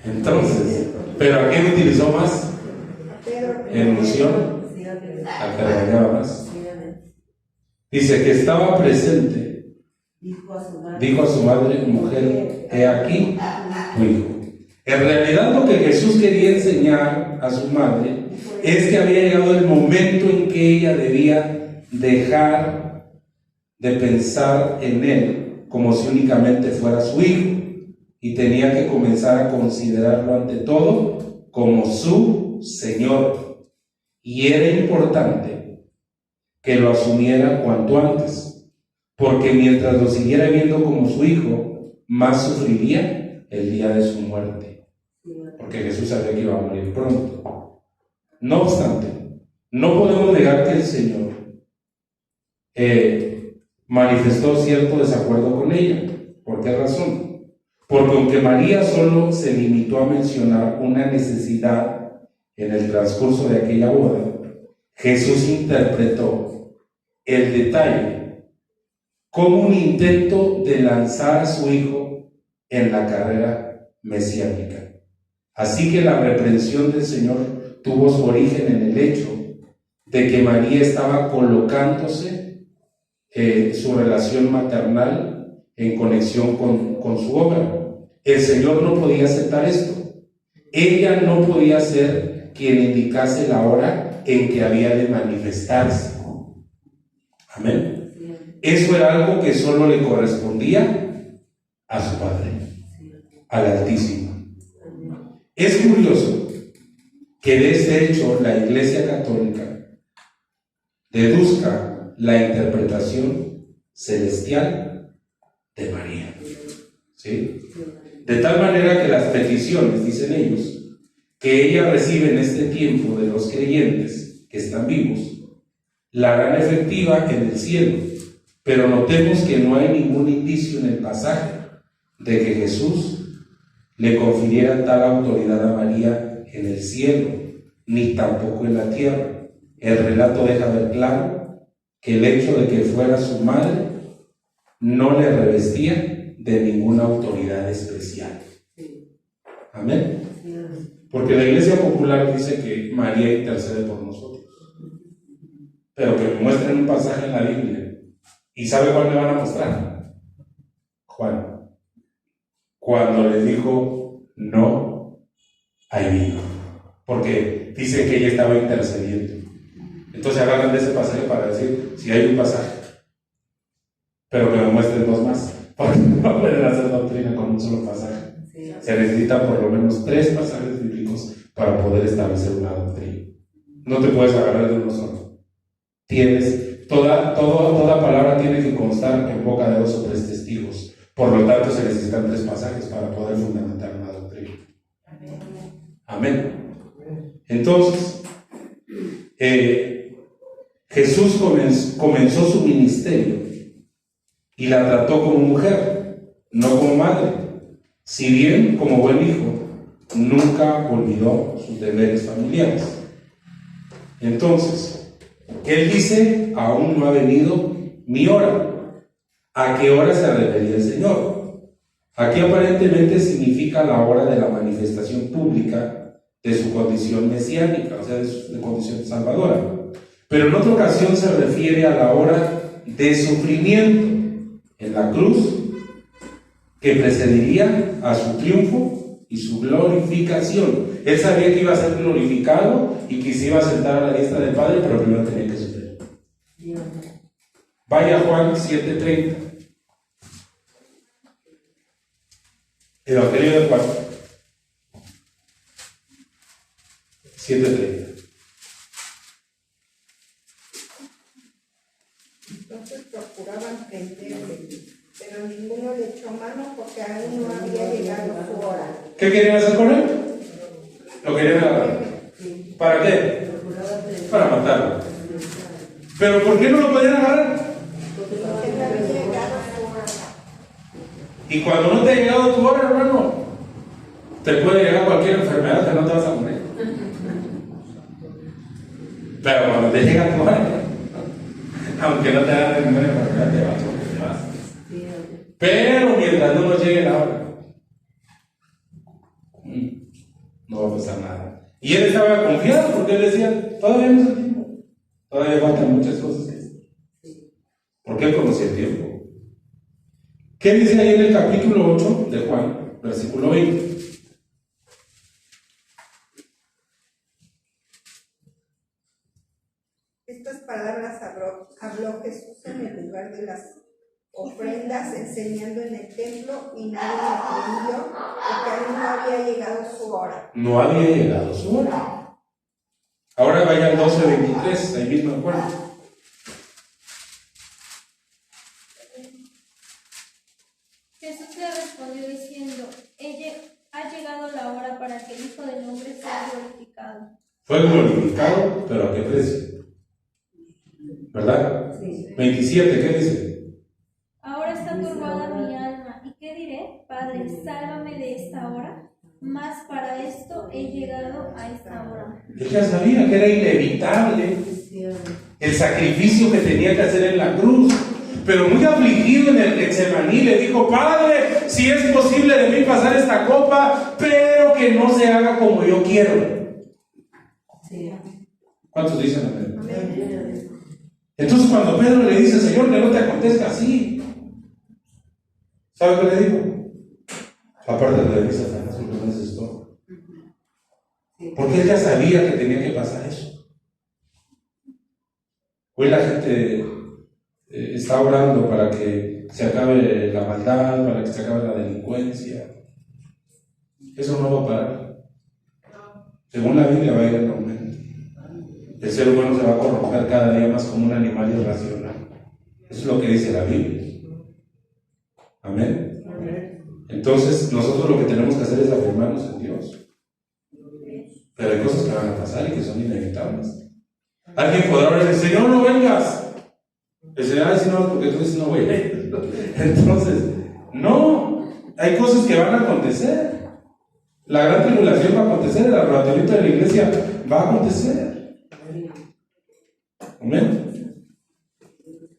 Entonces, ¿pero a quién utilizó más? En unción, al que regañaba más. Dice que estaba presente. Dijo a su madre: mujer, he aquí tu hijo. En realidad, lo que Jesús quería enseñar a su madre es que había llegado el momento en que ella debía dejar de pensar en él como si únicamente fuera su hijo, y tenía que comenzar a considerarlo ante todo como su Señor. Y era importante que lo asumiera cuanto antes, porque mientras lo siguiera viendo como su hijo, más sufriría el día de su muerte, porque Jesús sabía que iba a morir pronto. No obstante, no podemos negar que el Señor manifestó cierto desacuerdo con ella. ¿Por qué razón? Porque aunque María solo se limitó a mencionar una necesidad en el transcurso de aquella boda, Jesús interpretó el detalle como un intento de lanzar a su hijo en la carrera mesiánica. Así que la reprensión del Señor tuvo su origen en el hecho de que María estaba colocándose su relación maternal en conexión con su obra. El Señor no podía aceptar esto. Ella no podía ser quien indicase la hora en que había de manifestarse. Amén. Eso era algo que solo le correspondía a su Padre, al Altísimo. Es curioso que de este hecho la Iglesia Católica deduzca la interpretación celestial de María. ¿Sí? De tal manera que las peticiones, dicen ellos, que ella recibe en este tiempo de los creyentes que están vivos, la harán efectiva en el cielo. Pero notemos que no hay ningún indicio en el pasaje de que Jesús le confiriera tal autoridad a María en el cielo, ni tampoco en la tierra. El relato deja ver claro que el hecho de que fuera su madre no le revestía de ninguna autoridad especial. Amén. Porque la Iglesia Popular dice que María intercede por nosotros, pero que me muestren un pasaje en la Biblia. ¿Y sabe cuál me van a mostrar? Juan, cuando les dijo no hay vino, porque dice que ella estaba intercediendo. Entonces agarran de ese pasaje para decir si hay un pasaje, pero que me muestren dos más, porque no pueden hacer doctrina con un solo pasaje. Se necesitan por lo menos 3 pasajes bíblicos para poder establecer una doctrina. No te puedes agarrar de uno solo. Toda palabra tiene que constar en boca de 2 o 3 testigos. Por lo tanto, se necesitan 3 pasajes para poder fundamentar una doctrina. Amén. Entonces, Jesús comenzó su ministerio y la trató como mujer, no como madre. Si bien, como buen hijo, nunca olvidó sus deberes familiares. Entonces, él dice, aún no ha venido mi hora. ¿A qué hora se refería el Señor? Aquí aparentemente significa la hora de la manifestación pública de su condición mesiánica, o sea, de su condición salvadora. Pero en otra ocasión se refiere a la hora de sufrimiento en la cruz, que precedería a su triunfo y su glorificación. Él sabía que iba a ser glorificado y que se iba a sentar a la diestra del Padre, pero primero tenía que sufrir. Vaya Juan 7:30. Evangelio de Juan 7:30. Entonces procuraban prenderle, pero ninguno le echó mano porque aún no había llegado su hora. ¿Qué querían hacer con él? Lo querían agarrar. ¿Para qué? Para matarlo. ¿Pero por qué no lo podían agarrar? Porque no había llegado su hora. Y cuando no te ha llegado tu hora, hermano, te puede llegar cualquier enfermedad que no te vas a morir. Pero cuando te llega tu hora, aunque no te haga ninguna enfermedad, te vas a morir. Pero mientras no nos llegue la hora, no va a pasar nada. Y él estaba confiado porque él decía, todavía no es el tiempo, todavía faltan muchas cosas que hacer. Porque él conocía el tiempo. ¿Qué dice ahí en el capítulo 8 de Juan, versículo 20? Estas palabras habló Jesús en el lugar de las ofrendas, enseñando en el templo, y nadie le creyó porque aún no había llegado su hora. No había llegado su hora. Ahora vaya al 12:23, ahí mismo acuerdo. Jesús le respondió diciendo, ha llegado la hora para que el Hijo del Hombre sea glorificado. Fue glorificado, pero ¿a qué precio? ¿Verdad? Sí. 27, ¿qué dice? Ahora está turbada mi alma, ¿y qué diré? Padre, sálvame de esta hora, mas para esto he llegado a esta hora. Él ya sabía que era inevitable el sacrificio que tenía que hacer en la cruz, pero muy afligido en el Getsemaní, le dijo: Padre, si es posible de mí pasar esta copa, pero que no se haga como yo quiero. ¿Cuántos dicen amén? Amén. Entonces cuando Pedro le dice: Señor, que no te acontezca así, ¿sabe qué le dijo? Aparte de mí, Satanás, porque no es esto. Porque él ya sabía que tenía que pasar eso. Hoy la gente está orando para que se acabe la maldad, para que se acabe la delincuencia. Eso no va a parar. Según la Biblia, va a ir en aumento. El ser humano se va a corromper cada día más como un animal irracional. Eso es lo que dice la Biblia. Amén. Entonces, nosotros lo que tenemos que hacer es afirmarnos en Dios. Pero hay cosas que van a pasar y que son inevitables. Alguien podrá orar y decir: Señor, no vengas. El Señor dice: no, porque tú dices no voy. Entonces, no, hay cosas que van a acontecer. La gran tribulación va a acontecer, el arrebatamiento de la iglesia va a acontecer. Amén.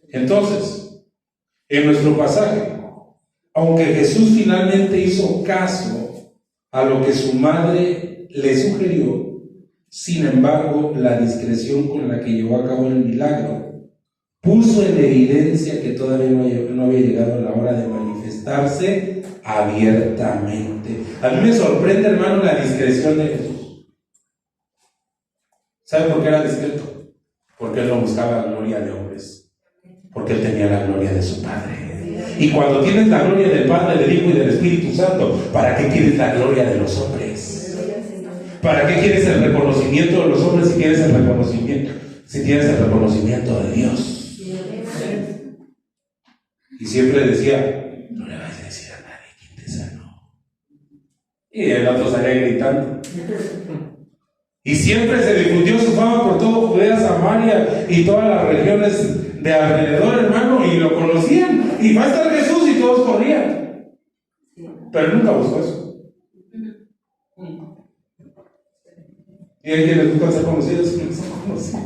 Entonces, en nuestro pasaje, aunque Jesús finalmente hizo caso a lo que su madre le sugirió, sin embargo, la discreción con la que llevó a cabo el milagro puso en evidencia que todavía no había llegado la hora de manifestarse abiertamente. A mí me sorprende, hermano, la discreción de Jesús. ¿Sabe por qué era discreto? Porque él no buscaba la gloria de hombres, porque él tenía la gloria de su Padre. Y cuando tienes la gloria del Padre, del Hijo y del Espíritu Santo, ¿para qué quieres la gloria de los hombres? ¿Para qué quieres el reconocimiento de los hombres si tienes el reconocimiento de Dios? Y siempre decía: no le vayas a decir a nadie quién te sanó. Y el otro salía gritando. Y siempre se difundió su fama por todo Judea, Samaria y todas las regiones de alrededor, hermano, y lo conocían. Y va a estar Jesús y todos corrían. Pero nunca buscó eso. Y hay quienes buscan ser conocidos y no son conocidos.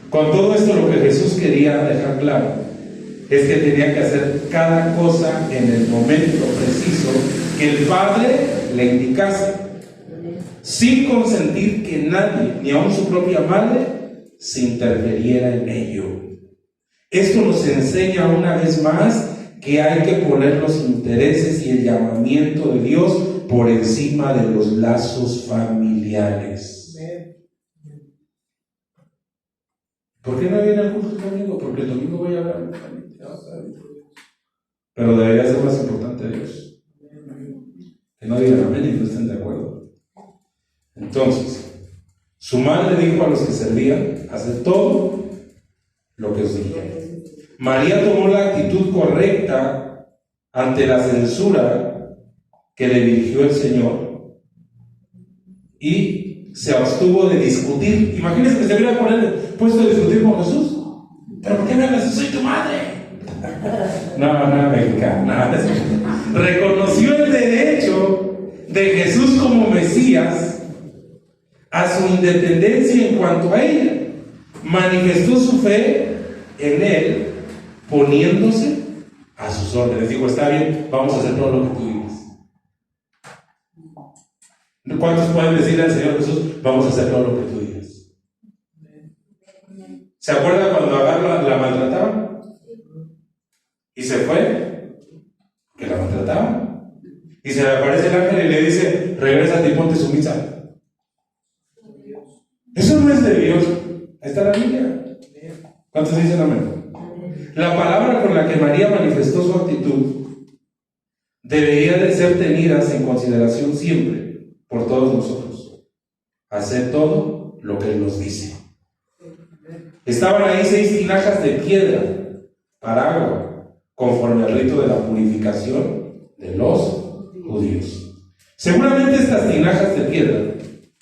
Con todo esto, lo que Jesús quería dejar claro es que tenía que hacer cada cosa en el momento preciso que el Padre le indicase, sin consentir que nadie, ni aun su propia madre, se interfiriera en ello. Esto nos enseña una vez más que hay que poner los intereses y el llamamiento de Dios por encima de los lazos familiares. ¿Por qué no viene al culto el domingo? Porque el domingo voy a hablar con mi familia. Pero debería ser más importante Dios. Que no digan amén y no estén de acuerdo. Entonces, su madre dijo a los que servían: haced todo lo que os dije. María tomó la actitud correcta ante la censura que le dirigió el Señor y se abstuvo de discutir. Imagínense que se hubiera puesto a discutir con Jesús. ¿Pero por qué me hablas? Soy tu madre. No, mexicana. Reconoció el derecho de Jesús como Mesías a su independencia en cuanto a ella. Manifestó su fe en él, poniéndose a sus órdenes. Dijo: está bien, vamos a hacer todo lo que tú digas. ¿Cuántos pueden decirle al Señor Jesús: vamos a hacer todo lo que tú digas? ¿Se acuerda cuando Agar la maltrataban? Y se fue, que la maltrataban. Y se le aparece el ángel y le dice: regrésate y ponte sumisa. Eso no es de Dios. Ahí está la Biblia. ¿Cuántos dicen amén? La palabra con la que María manifestó su actitud debería de ser tenidas en consideración siempre por todos nosotros. Hacer todo lo que Él nos dice. Estaban ahí 6 tinajas de piedra para agua, conforme al rito de la purificación de los judíos. Seguramente estas tinajas de piedra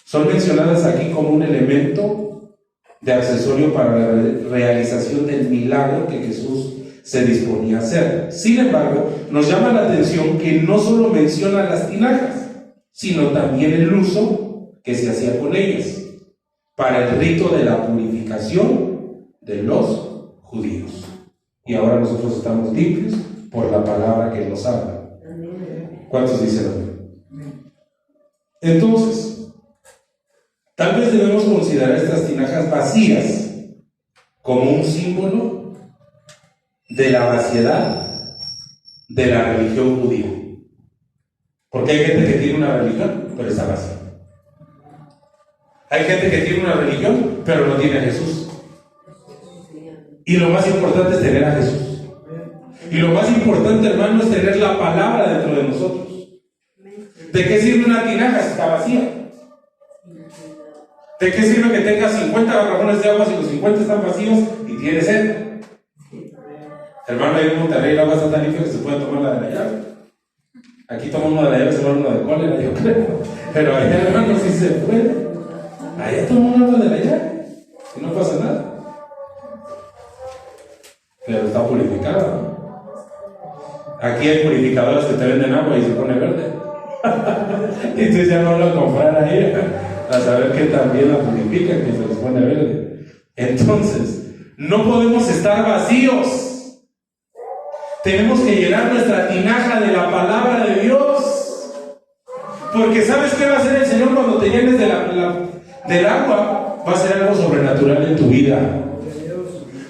son mencionadas aquí como un elemento de accesorio para la realización del milagro que Jesús se disponía a hacer. Sin embargo, nos llama la atención que no solo menciona las tinajas, sino también el uso que se hacía con ellas para el rito de la purificación de los judíos. Y ahora nosotros estamos limpios por la palabra que nos habla. ¿Cuántos dicen amén? Entonces, tal vez debemos considerar estas tinajas vacías como un símbolo de la vaciedad de la religión judía. Porque hay gente que tiene una religión, pero está vacía. Hay gente que tiene una religión, pero no tiene a Jesús. Y lo más importante es tener a Jesús. Y lo más importante, hermano, es tener la palabra dentro de nosotros. ¿De qué sirve una tinaja si está vacía? ¿De qué sirve que tengas 50 garrafones de agua si los 50 están vacíos y tienes sed? Hermano, ahí en Monterrey el agua está tan limpia que se puede tomar la de la llave. Aquí toma uno de la llave, se toma uno de cólera, yo creo. Pero allá, hermano, sí se puede. Allá toma uno de la llave y no pasa nada. Pero está purificada, ¿no? Aquí hay purificadoras que te venden agua y se pone verde. Y entonces ya no van a comprar ahí a saber que también la purifican, que se les pone verde. Entonces, no podemos estar vacíos. Tenemos que llenar nuestra tinaja de la palabra de Dios. Porque ¿sabes qué va a hacer el Señor cuando te llenes del agua? Va a ser algo sobrenatural en tu vida.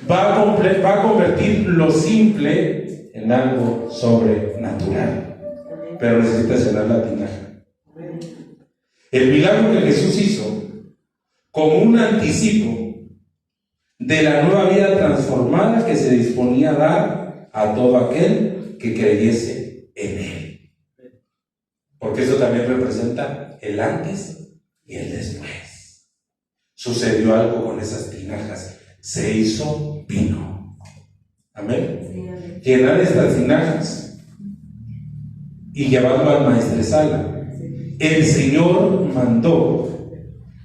Va a convertir lo simple en algo sobrenatural. Pero necesitas llenar la tinaja. El milagro que Jesús hizo como un anticipo de la nueva vida transformada que se disponía a dar a todo aquel que creyese en Él. Porque eso también representa el antes y el después. Sucedió algo con esas tinajas. Se hizo vino. Amén. Llenar estas tinajas y llevarlo al maestresala. El Señor mandó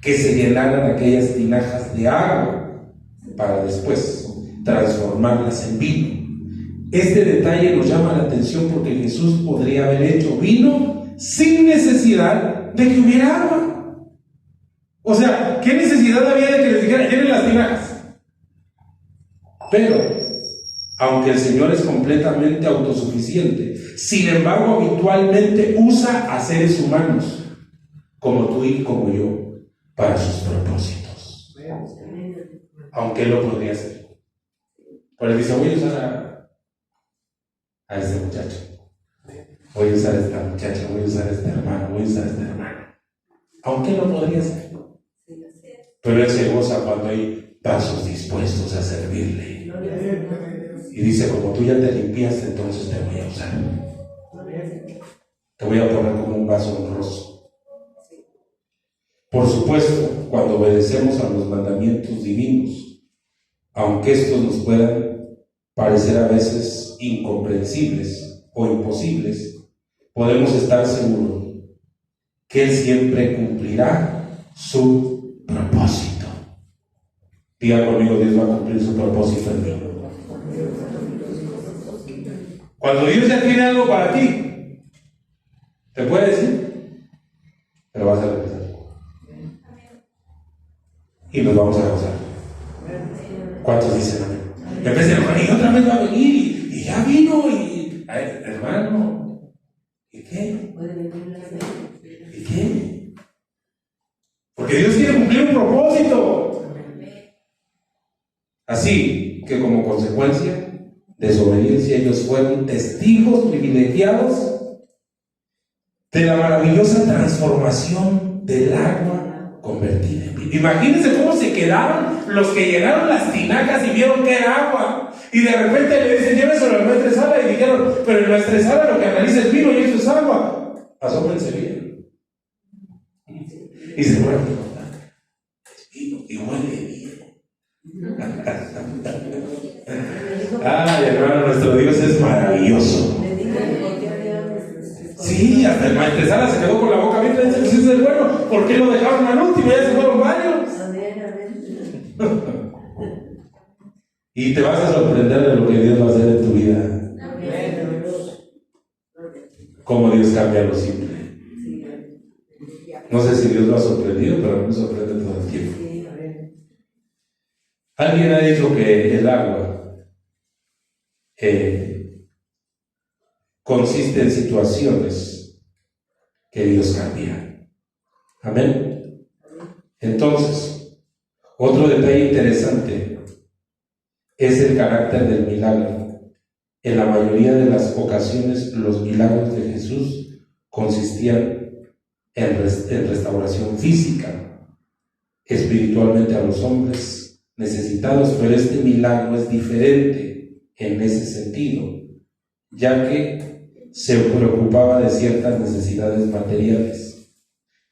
que se llenaran aquellas tinajas de agua para después transformarlas en vino. Este detalle nos llama la atención porque Jesús podría haber hecho vino sin necesidad de que hubiera agua. O sea, ¿qué necesidad había de que les dijera llenen las tinajas? Pero, aunque el Señor es completamente autosuficiente, sin embargo, habitualmente usa a seres humanos, como tú y como yo, para sus propósitos. Aunque Él lo podría hacer. Pero Él dice, voy a usar a este muchacho. Voy a usar a esta muchacha, voy a usar a este hermano, voy a usar a esta hermana. Aunque Él lo podría hacer. Pero Él se goza cuando hay vasos dispuestos a servirle. Y dice, como tú ya te limpiaste, entonces te voy a usar. Te voy a poner como un vaso honroso. Por supuesto, cuando obedecemos a los mandamientos divinos, aunque estos nos puedan parecer a veces incomprensibles o imposibles, podemos estar seguros que Él siempre cumplirá su propósito. Diga conmigo, Dios va a cumplir su propósito en mí. Cuando Dios ya tiene algo para ti, te puede decir, pero vas a regresar. Y nos vamos a gozar. ¿Cuántos dicen amén? En vez de hermano, y otra vez va a venir, y ya vino, y ay, hermano, ¿y qué? ¿Y qué? Porque Dios quiere cumplir un propósito. Así que como consecuencia de su obediencia, ellos fueron testigos privilegiados de la maravillosa transformación del agua convertida en vino. Imagínense cómo se quedaron los que llenaron las tinajas y vieron que era agua. Y de repente le dicen, lléveselo al maestresala. Y dijeron, pero el maestresala lo que analiza es vino y eso es agua. Asómense bien. Y se fueron a preguntar, es vino y huele bien. Ay, hermano, nuestro Dios es maravilloso. Sí, hasta el maestresala se quedó con la boca abierta y dice, pues ese es bueno, ¿por qué lo dejaron al último? Ya se fueron varios. Y te vas a sorprender de lo que Dios va a hacer en tu vida. Cómo Dios cambia lo simple. No sé si Dios lo ha sorprendido, pero me sorprende todo el tiempo. Alguien ha dicho que el agua consiste en situaciones que Dios cambia. Amén. Entonces, otro detalle interesante es el carácter del milagro. En la mayoría de las ocasiones, los milagros de Jesús consistían en restauración física, espiritualmente a los hombres necesitados, pero este milagro es diferente en ese sentido, ya que se preocupaba de ciertas necesidades materiales.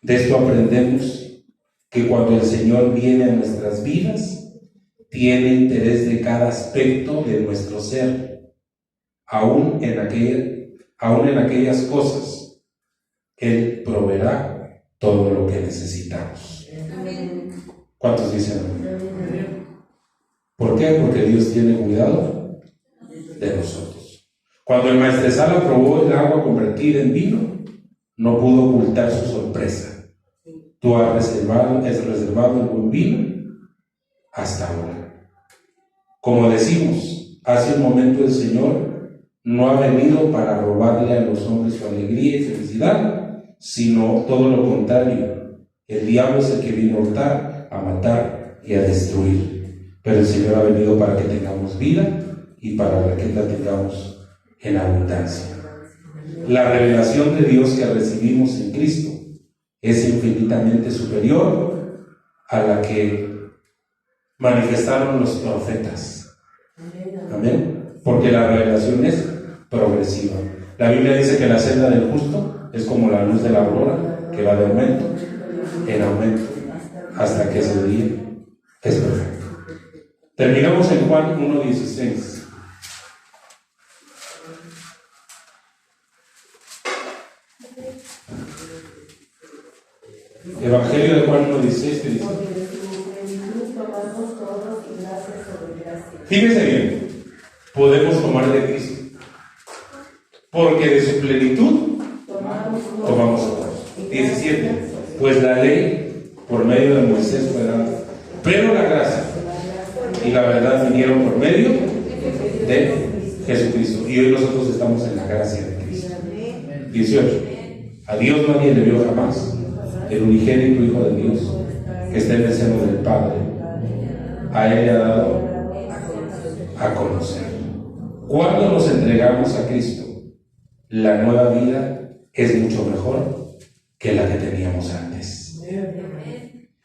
De esto aprendemos que cuando el Señor viene a nuestras vidas, tiene interés de cada aspecto de nuestro ser, aún en aquellas cosas. Él proveerá todo lo que necesitamos. ¿Cuántos dicen amén? ¿Por qué? Porque Dios tiene cuidado de nosotros. Cuando el maestresala probó el agua convertida en vino, no pudo ocultar su sorpresa. Tú has reservado el buen vino hasta ahora. Como decimos, hace un momento el Señor no ha venido para robarle a los hombres su alegría y felicidad, sino todo lo contrario. El diablo es el que vino a hurtar, a matar y a destruir. Pero el Señor ha venido para que tengamos vida y para que la tengamos en abundancia. La revelación de Dios que recibimos en Cristo es infinitamente superior a la que manifestaron los profetas. Amén. Porque la revelación es progresiva. La Biblia dice que la senda del justo es como la luz de la aurora, que va de aumento en aumento hasta que ese día es perfecto. Terminamos en Juan 1:16. Evangelio de Juan 1:16 que dice: fíjese bien, podemos tomar de Cristo, porque de su plenitud tomamos todos. 17. Pues la ley por medio de Moisés fue dada, pero la gracia y la verdad vinieron por medio de Jesucristo. Y hoy nosotros estamos en la gracia de Cristo. 18. A Dios nadie le vio jamás, el unigénito Hijo de Dios, que está en el seno del Padre, a Él le ha dado a conocer. Cuando nos entregamos a Cristo, la nueva vida es mucho mejor que la que teníamos antes.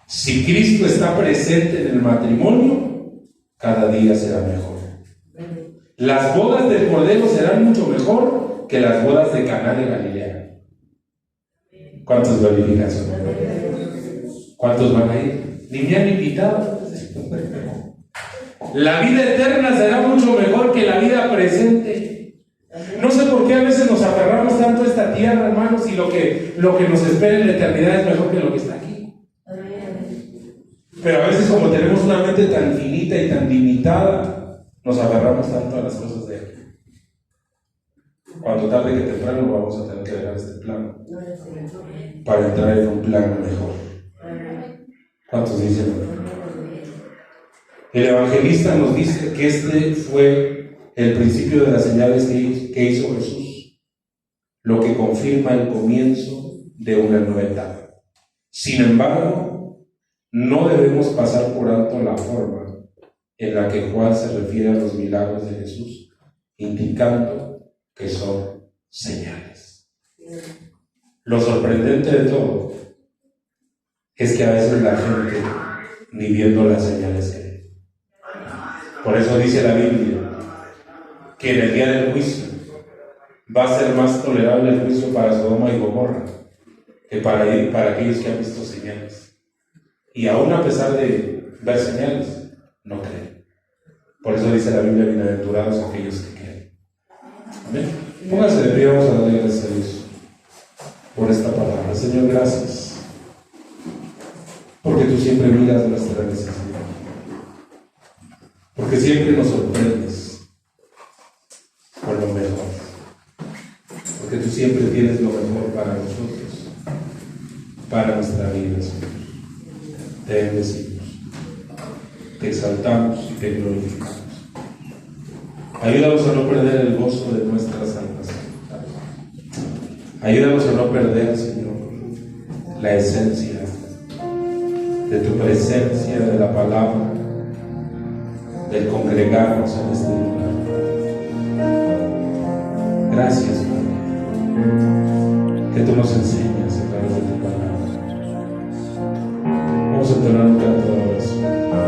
Si Cristo está presente en el matrimonio, cada día será mejor. Las bodas del Cordero serán mucho mejor que las bodas de Caná de Galilea. ¿Cuántos verifican eso? ¿Cuántos van a ir? Ni me han invitado. La vida eterna será mucho mejor que la vida presente. No sé por qué a veces nos aferramos tanto a esta tierra, hermanos, y lo que nos espera en la eternidad es mejor que lo que está aquí. Pero a veces, como tenemos una mente tan finita y tan limitada, nos aferramos tanto a las cosas de aquí. Cuando tarde que temprano vamos a tener que dejar este plano para entrar en un plano mejor. ¿Cuántos dicen? El evangelista nos dice que este fue el principio de las señales que hizo Jesús, lo que confirma el comienzo de una nueva etapa. Sin embargo, no debemos pasar por alto la forma en la que Juan se refiere a los milagros de Jesús, indicando que son señales. Lo sorprendente de todo es que a veces la gente ni viendo las señales cree. Por eso dice la Biblia que en el día del juicio va a ser más tolerable el juicio para Sodoma y Gomorra que para aquellos que han visto señales. Y aún a pesar de ver señales, no creen. Por eso dice la Biblia: bienaventurados aquellos que creen. Amén. Pónganse de pie, vamos a darle gracias a Dios por esta palabra. Señor, gracias, porque tú siempre miras nuestra necesidad, porque siempre nos sorprendes con lo mejor, porque tú siempre tienes lo mejor para nosotros, para nuestra vida, Señor. Te bendecimos. te exaltamos y te glorificamos. Ayúdanos a no perder el gozo de nuestra salvación. Ayúdanos a no perder, Señor, la esencia de tu presencia, de la palabra, del congregarnos en este lugar. Gracias, Padre, que tú nos enseñes